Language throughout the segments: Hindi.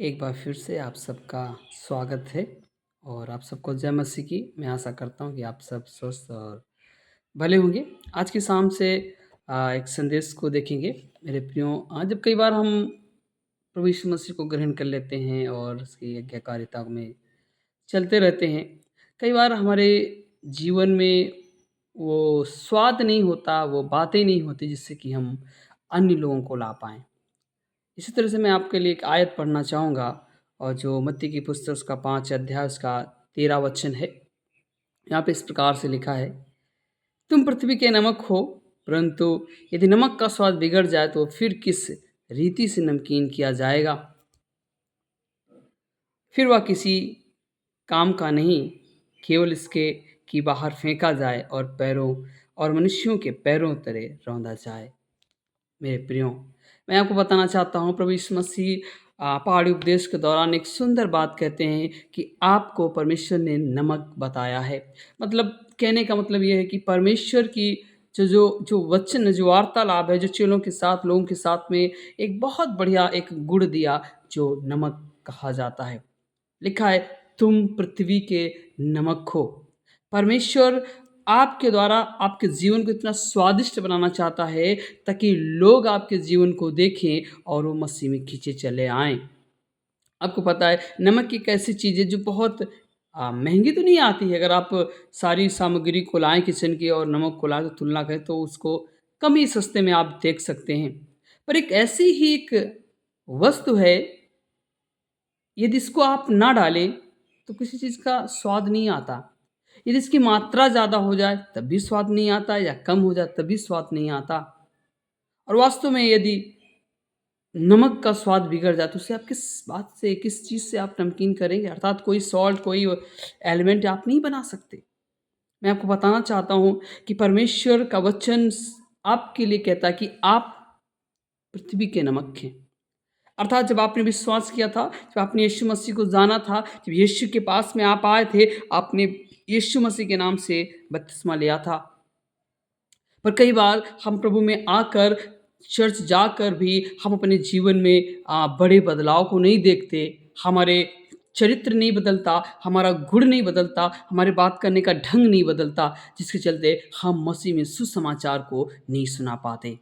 एक बार फिर से आप सबका स्वागत है और आप सबको जय मसीह की। मैं आशा करता हूँ कि आप सब स्वस्थ और भले होंगे। आज की शाम से एक संदेश को देखेंगे मेरे प्रियो। जब कई बार हम प्रभु यीशु मसीह को ग्रहण कर लेते हैं और उसकी आज्ञाकारिता में चलते रहते हैं, कई बार हमारे जीवन में वो स्वाद नहीं होता, वो बातें नहीं होती जिससे कि हम अन्य लोगों को ला पाएँ। इसी तरह से मैं आपके लिए एक आयत पढ़ना चाहूँगा और जो मत्ती की पुस्तक उसका 5 अध्याय उसका 13 वचन है। यहाँ पे इस प्रकार से लिखा है, तुम पृथ्वी के नमक हो, परंतु यदि नमक का स्वाद बिगड़ जाए तो फिर किस रीति से नमकीन किया जाएगा? फिर वह किसी काम का नहीं, केवल इसके कि बाहर फेंका जाए और पैरों और मनुष्यों के पैरों तले रौंदा जाए। मेरे प्रियो, मैं आपको बताना चाहता हूँ प्रभु यीशु मसीह पहाड़ी उपदेश के दौरान एक सुंदर बात कहते हैं कि आपको परमेश्वर ने नमक बताया है। मतलब कहने का मतलब ये है कि परमेश्वर की जो वचन जो वार्तालाप है, जो चेलों के साथ लोगों के साथ में एक बहुत बढ़िया एक गुण दिया जो नमक कहा जाता है। लिखा है, तुम पृथ्वी के नमक हो। परमेश्वर आपके द्वारा आपके जीवन को इतना स्वादिष्ट बनाना चाहता है ताकि लोग आपके जीवन को देखें और वो मसीह में खींचे चले आएँ। आपको पता है नमक एक ऐसी चीज़ है जो बहुत महँगी तो नहीं आती है। अगर आप सारी सामग्री को लाएँ किचन की और नमक को लाकर तुलना करें तो उसको कम ही सस्ते में आप देख सकते हैं। पर एक ऐसी ही एक वस्तु है, यदि इसको आप ना डालें तो किसी चीज़ का स्वाद नहीं आता। यदि इसकी मात्रा ज़्यादा हो जाए तब भी स्वाद नहीं आता या कम हो जाए तब भी स्वाद नहीं आता। और वास्तव में यदि नमक का स्वाद बिगड़ जाए तो उसे आप किस बात से, किस चीज़ से आप नमकीन करेंगे? अर्थात कोई सॉल्ट, कोई एलिमेंट आप नहीं बना सकते। मैं आपको बताना चाहता हूँ कि परमेश्वर का वचन आपके लिए कहता है कि आप पृथ्वी के नमक हैं। अर्थात जब आपने विश्वास किया था, जब आपने यीशु मसीह को जाना था, जब यीशु के पास में आप आए थे, आपने यीशु मसीह के नाम से बपतिस्मा लिया था। पर कई बार हम प्रभु में आकर, चर्च जाकर भी हम अपने जीवन में बड़े बदलाव को नहीं देखते। हमारे चरित्र नहीं बदलता, हमारा गुण नहीं बदलता, हमारे बात करने का ढंग नहीं बदलता, जिसके चलते हम मसीह में सुसमाचार को नहीं सुना पाते।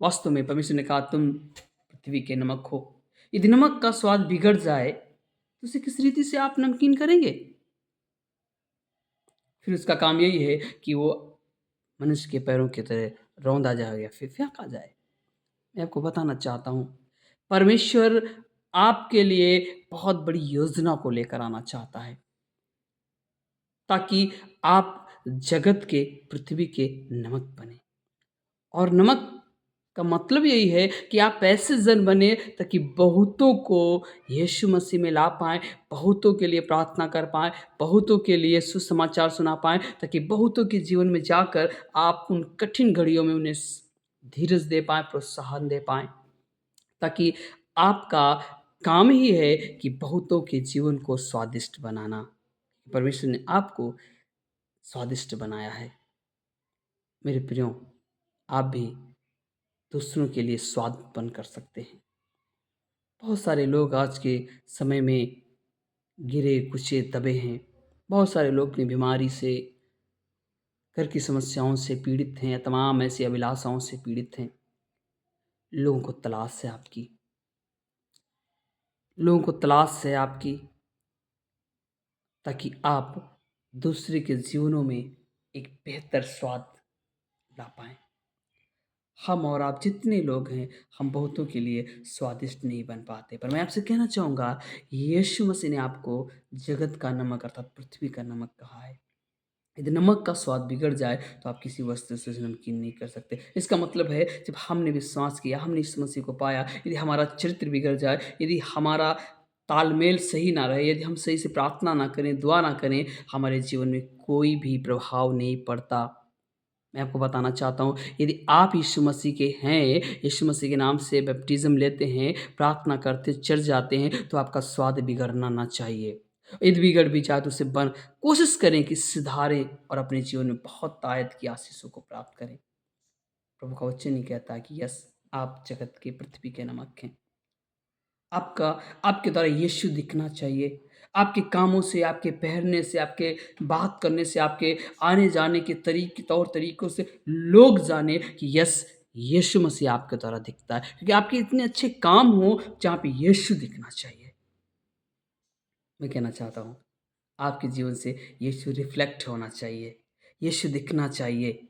वास्तव में परमेश्वर ने कहा, तुम पृथ्वी के नमक हो। यदि नमक का स्वाद बिगड़ जाए तो उसे किस रीति से आप नमकीन करेंगे? फिर उसका काम यही है कि वो मनुष्य के पैरों की तरह रौंदा जाए या फिर फेंका जाए। मैं आपको बताना चाहता हूँ, परमेश्वर आपके लिए बहुत बड़ी योजना को लेकर आना चाहता है, ताकि आप जगत के, पृथ्वी के नमक बने। और नमक का मतलब यही है कि आप ऐसे जन बने ताकि बहुतों को यीशु मसीह में ला पाएँ, बहुतों के लिए प्रार्थना कर पाएँ, बहुतों के लिए सुसमाचार सुना पाएँ, ताकि बहुतों के जीवन में जाकर आप उन कठिन घड़ियों में उन्हें धीरज दे पाएँ, प्रोत्साहन दे पाएँ। ताकि आपका काम ही है कि बहुतों के जीवन को स्वादिष्ट बनाना। परमेश्वर ने आपको स्वादिष्ट बनाया है। मेरे प्रियो, आप भी दूसरों के लिए स्वाद उत्पन्न कर सकते हैं। बहुत सारे लोग आज के समय में गिरे कुचे दबे हैं। बहुत सारे लोग अपनी बीमारी से, घर की समस्याओं से पीड़ित हैं या तमाम ऐसी अभिलाषाओं से पीड़ित हैं। लोगों को तलाश है आपकी, लोगों को तलाश है आपकी, ताकि आप दूसरे के जीवनों में एक बेहतर स्वाद ला पाएँ। हम और आप जितने लोग हैं, हम बहुतों के लिए स्वादिष्ट नहीं बन पाते। पर मैं आपसे कहना चाहूँगा, यीशु मसीह ने आपको जगत का नमक अर्थात पृथ्वी का नमक कहा है। यदि नमक का स्वाद बिगड़ जाए तो आप किसी वस्तु से उसे नमकीन नहीं कर सकते। इसका मतलब है, जब हमने विश्वास किया, हमने यीशु मसीह को पाया, यदि हमारा चरित्र बिगड़ जाए, यदि हमारा तालमेल सही ना रहे, यदि हम सही से प्रार्थना ना करें, दुआ ना करें, हमारे जीवन में कोई भी प्रभाव नहीं पड़ता। मैं आपको बताना चाहता हूँ, यदि आप यीशु मसीह के हैं, यीशु मसीह के नाम से बपटिज़्म लेते हैं, प्रार्थना करते, चर्च जाते हैं, तो आपका स्वाद बिगड़ना ना चाहिए। यदि बिगड़ भी जाए तो उसे कोशिश करें कि सुधारें और अपने जीवन में बहुत आयत की आशीषों को प्राप्त करें। प्रभु का वचन ही कहता है कि यस, आप जगत के, पृथ्वी के नमक हैं। आपका आपके द्वारा यीशु दिखना चाहिए। आपके कामों से, आपके पहनने से, आपके बात करने से, आपके आने-जाने के तौर-तरीकों से लोग जानें कि यस, यीशु मसीह आपके द्वारा दिखता है। क्योंकि आपके इतने अच्छे काम हों जहाँ पे यीशु दिखना चाहिए। मैं कहना चाहता हूँ, आपके जीवन से यीशु रिफ्लेक्ट होना चाहिए, यीशु दिखना चाहिए।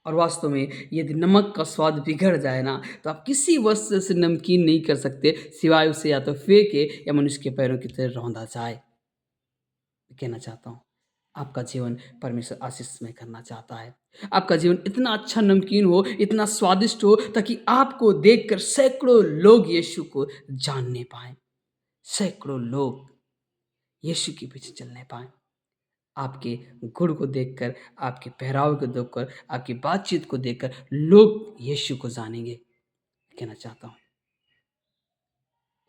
और वास्तव में यदि नमक का स्वाद बिगड़ जाए ना, तो आप किसी वस्तु से नमकीन नहीं कर सकते, सिवाय उसे या तो फेंके या मनुष्य के पैरों की तरह रौंदा जाए। मैं कहना चाहता हूँ, आपका जीवन परमेश्वर आशीषमय करना चाहता है। आपका जीवन इतना अच्छा नमकीन हो, इतना स्वादिष्ट हो, ताकि आपको देखकर सैकड़ों लोग यीशु को जानने पाएँ, सैकड़ों लोग यीशु के पीछे चलने पाएँ। आपके गुण को देखकर, आपके पहरावे को देखकर, आपकी बातचीत को देखकर लोग यीशु को जानेंगे। कहना चाहता हूँ,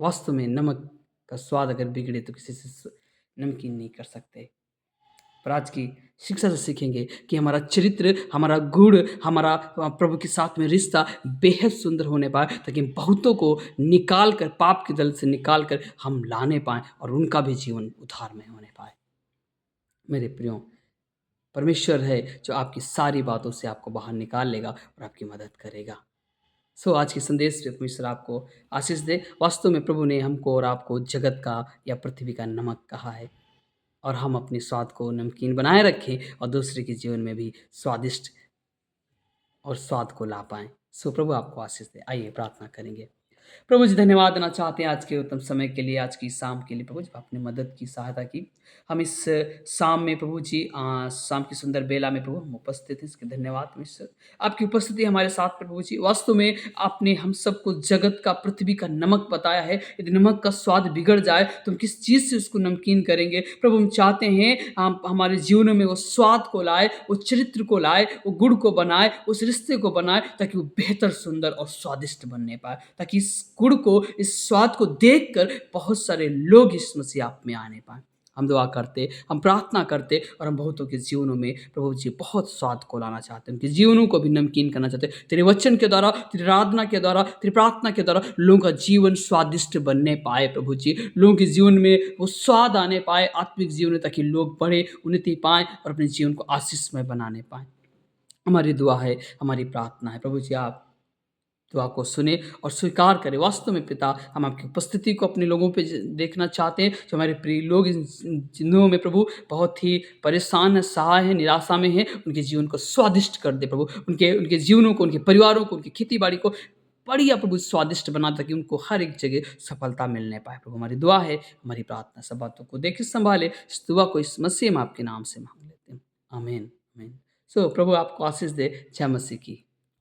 वास्तव में नमक का स्वाद अगर बिगड़े तो किसी से नमकीन नहीं कर सकते। पर आज की शिक्षा से सीखेंगे कि हमारा चरित्र, हमारा गुण, हमारा प्रभु के साथ में रिश्ता बेहद सुंदर होने पाए, ताकि बहुतों को निकाल कर, पाप के दल से निकाल कर हम लाने पाएँ और उनका भी जीवन उद्धारमय होने पाए। मेरे प्रियो, परमेश्वर है जो आपकी सारी बातों से आपको बाहर निकाल लेगा और आपकी मदद करेगा। सो आज के संदेश में परमेश्वर आपको आशीष दे। वास्तव में प्रभु ने हमको और आपको जगत का या पृथ्वी का नमक कहा है, और हम अपने स्वाद को नमकीन बनाए रखें और दूसरे के जीवन में भी स्वादिष्ट और स्वाद को ला पाएँ। सो प्रभु आपको आशीष दे। आइए प्रार्थना करेंगे। प्रभु जी, धन्यवाद देना चाहते हैं आज के उत्तम समय के लिए, आज की शाम के लिए प्रभु जी, आपने मदद की, सहायता की। हम इस शाम में प्रभु जी शाम की सुंदर बेला में प्रभु हम उपस्थित हैं, इसके धन्यवाद परमेश्वर। आपकी उपस्थिति हमारे साथ प्रभु जी, वास्तव में आपने हम सबको जगत का, पृथ्वी का नमक बताया है। यदि नमक का स्वाद बिगड़ जाए तो हम किस चीज़ से उसको नमकीन करेंगे? प्रभु हम चाहते हैं हम हमारे जीवनों में वो स्वाद को लाए, वो चरित्र को लाए, वो गुण को बनाए, उस रिश्ते को बनाए, ताकि वो बेहतर, सुंदर और स्वादिष्ट बनने पाए, ताकि इस गुण को, इस स्वाद को देखकर बहुत सारे लोग इस मसीह आप में आने पाएँ। हम दुआ करते, हम प्रार्थना करते और हम बहुतों के जीवनों में प्रभु जी बहुत स्वाद को लाना चाहते हैं, उनके जीवनों को भी नमकीन करना चाहते हैं। तेरे वचन के द्वारा, तेरी आराधना के द्वारा, तेरी प्रार्थना के द्वारा लोगों का जीवन स्वादिष्ट बनने पाए प्रभु जी। लोगों के जीवन में वो स्वाद आने पाए आत्मिक जीवन में, ताकि लोग बढ़े, उन्नति पाएँ और अपने जीवन को आशीषमय बनाने पाएँ। हमारी दुआ है, हमारी प्रार्थना है प्रभु जी, आप दुआ को सुने और स्वीकार करें। वास्तव में पिता, हम आपकी उपस्थिति को अपने लोगों पे देखना चाहते हैं, जो हमारे प्रिय लोग इन दिनों में प्रभु बहुत ही परेशान हैं, सहाय हैं, निराशा में हैं, उनके जीवन को स्वादिष्ट कर दे प्रभु। उनके उनके जीवनों को, उनके परिवारों को, उनकी खेती बाड़ी को बढ़िया प्रभु स्वादिष्ट बना, ताकि उनको हर एक जगह सफलता मिलने पाए प्रभु। हमारी दुआ है, हमारी प्रार्थना, सब बातों को देखे संभाले। इस दुआ को इस मसीह में आपके नाम से मांग लेते हैं, आमीन आमीन। सो प्रभु आपको आशीष दे। जय मसीह की।